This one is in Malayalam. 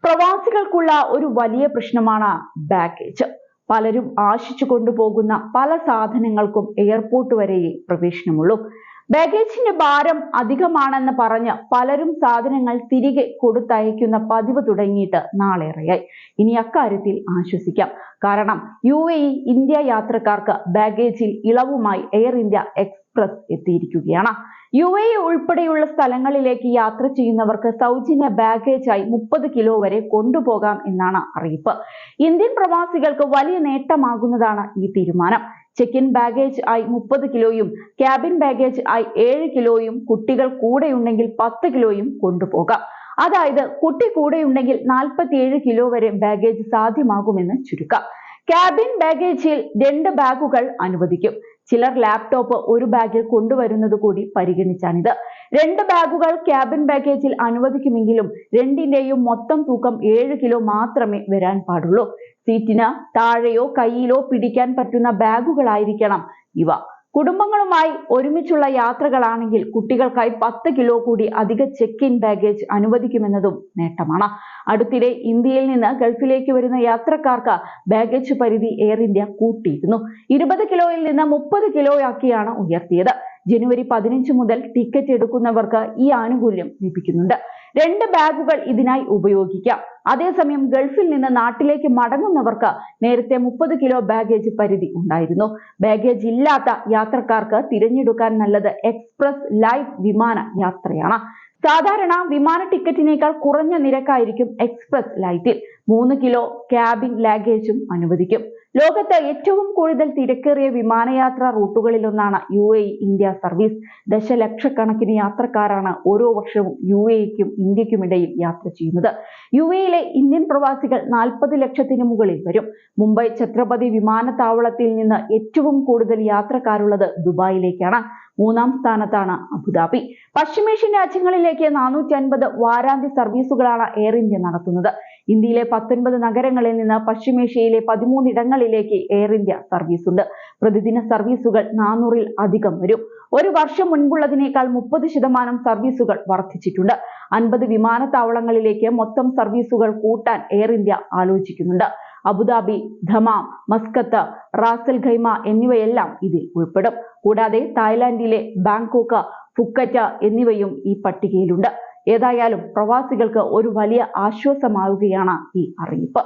പ്രവാസികൾക്കുള്ള ഒരു വലിയ പ്രശ്നമാണ് ബാഗേജ്. പലരും ആശിച്ചു കൊണ്ടുപോകുന്ന പല സാധനങ്ങൾക്കും എയർപോർട്ട് വരെയേ പ്രവേശനമുള്ളൂ. ബാഗേജിന്റെ ഭാരം അധികമാണെന്ന് പറഞ്ഞ് പലരും സാധനങ്ങൾ തിരികെ കൊടുത്തയക്കുന്ന പതിവ് തുടങ്ങിയിട്ട് നാളേറെയായി. ഇനി അക്കാര്യത്തിൽ ആശ്വസിക്കാം. കാരണം UAE ഇന്ത്യ യാത്രക്കാർക്ക് ബാഗേജിൽ ഇളവുമായി എയർ ഇന്ത്യ എക്സ്പ്രസ് എത്തിയിരിക്കുകയാണ്. UAE ഉൾപ്പെടെയുള്ള സ്ഥലങ്ങളിലേക്ക് യാത്ര ചെയ്യുന്നവർക്ക് സൗജന്യ ബാഗേജായി 30 കിലോ വരെ കൊണ്ടുപോകാം എന്നാണ് അറിയിപ്പ്. ഇന്ത്യൻ പ്രവാസികൾക്ക് വലിയ നേട്ടമാകുന്നതാണ് ഈ തീരുമാനം. ചെക്ക് ഇൻ ബാഗേജ് ആയി 30 കിലോയും ക്യാബിൻ ബാഗേജ് ആയി 7 കിലോയും കുട്ടികൾ കൂടെയുണ്ടെങ്കിൽ 10 കിലോയും കൊണ്ടുപോകാം. അതായത് കുട്ടി കൂടെയുണ്ടെങ്കിൽ 47 കിലോ വരെ ബാഗേജ് സാധ്യമാകുമെന്ന് ചുരുക്കം. ക്യാബിൻ ബാഗേജിൽ 2 ബാഗുകൾ അനുവദിക്കും. ചിലർ ലാപ്ടോപ്പ് ഒരു ബാഗിൽ കൊണ്ടുവരുന്നത് കൂടി പരിഗണിച്ചാണിത്. 2 ബാഗുകൾ ക്യാബിൻ ബാഗേജിൽ അനുവദിക്കുമെങ്കിലും രണ്ടിന്റെയും മൊത്തം തൂക്കം 7 കിലോ മാത്രമേ വരാൻ പാടുള്ളൂ. സീറ്റിന് താഴെയോ കയ്യിലോ പിടിക്കാൻ പറ്റുന്ന ബാഗുകളായിരിക്കണം ഇവ. കുടുംബങ്ങളുമായി ഒരുമിച്ചുള്ള യാത്രകളാണെങ്കിൽ കുട്ടികൾക്കായി 10 കിലോ കൂടി അധിക ചെക്ക് ഇൻ ബാഗേജ് അനുവദിക്കുമെന്നതും നേട്ടമാണ്. അടുത്തിടെ ഇന്ത്യയിൽ നിന്ന് ഗൾഫിലേക്ക് വരുന്ന യാത്രക്കാർക്ക് ബാഗേജ് പരിധി എയർ ഇന്ത്യ കൂട്ടിയിരുന്നു. 20 കിലോയിൽ നിന്ന് 30 കിലോയാക്കിയാണ് ഉയർത്തിയത്. ജനുവരി 15 മുതൽ ടിക്കറ്റ് എടുക്കുന്നവർക്ക് ഈ ആനുകൂല്യം ലഭിക്കുന്നുണ്ട്. 2 ബാഗുകൾ ഇതിനായി ഉപയോഗിക്കാം. അതേസമയം ഗൾഫിൽ നിന്ന് നാട്ടിലേക്ക് മടങ്ങുന്നവർക്ക് നേരത്തെ 30 കിലോ ബാഗേജ് പരിധി ഉണ്ടായിരുന്നു. ബാഗേജ് ഇല്ലാത്ത യാത്രക്കാർക്ക് തിരഞ്ഞെടുക്കാൻ നല്ലത് എക്സ്പ്രസ് ലൈറ്റ് വിമാന യാത്രയാണ്. സാധാരണ വിമാന ടിക്കറ്റിനേക്കാൾ കുറഞ്ഞ നിരക്കായിരിക്കും എക്സ്പ്രസ് ലൈറ്റിൽ. 3 കിലോ ക്യാബിൻ ലാഗേജും അനുവദിക്കും. ലോകത്ത് ഏറ്റവും കൂടുതൽ തിരക്കേറിയ വിമാനയാത്രാ റൂട്ടുകളിലൊന്നാണ് UAE ഇന്ത്യ സർവീസ്. ദശലക്ഷക്കണക്കിന് യാത്രക്കാരാണ് ഓരോ വർഷവും UAEക്കും ഇന്ത്യക്കുമിടയിൽ യാത്ര ചെയ്യുന്നത്. UAEയിലെ ഇന്ത്യൻ പ്രവാസികൾ 40 ലക്ഷത്തിന് മുകളിൽ വരും. മുംബൈ ഛത്രപതി വിമാനത്താവളത്തിൽ നിന്ന് ഏറ്റവും കൂടുതൽ യാത്രക്കാരുള്ളത് ദുബായിലേക്കാണ്. 3-ാം സ്ഥാനത്താണ് അബുദാബി. പശ്ചിമേഷ്യൻ രാജ്യങ്ങളിലേക്ക് 450 വാരാന്ത്യ സർവീസുകളാണ് എയർ ഇന്ത്യ നടത്തുന്നത്. ഇന്ത്യയിലെ 19 നഗരങ്ങളിൽ നിന്ന് പശ്ചിമേഷ്യയിലെ 13 ഇടങ്ങളിലേക്ക് എയർ ഇന്ത്യ സർവീസ് ഉണ്ട്. പ്രതിദിന സർവീസുകൾ 400-ൽ അധികം വരും. ഒരു വർഷം മുൻപുള്ളതിനേക്കാൾ 30% സർവീസുകൾ വർദ്ധിച്ചിട്ടുണ്ട്. 50 വിമാനത്താവളങ്ങളിലേക്ക് മൊത്തം സർവീസുകൾ കൂട്ടാൻ എയർ ഇന്ത്യ ആലോചിക്കുന്നുണ്ട്. Abu Dhabi, Dammam, Muscat, Ras al Khaimah എന്നിവയെല്ലാം ഇതിൽ ഉൾപ്പെടും. കൂടാതെ തായ്ലാന്റിലെ ബാങ്കോക്ക്, ഫുക്കറ്റ് എന്നിവയും ഈ പട്ടികയിലുണ്ട്. ഏതായാലും പ്രവാസികൾക്ക് ഒരു വലിയ ആശ്വാസമാവുകയാണ് ഈ അറിയിപ്പ്.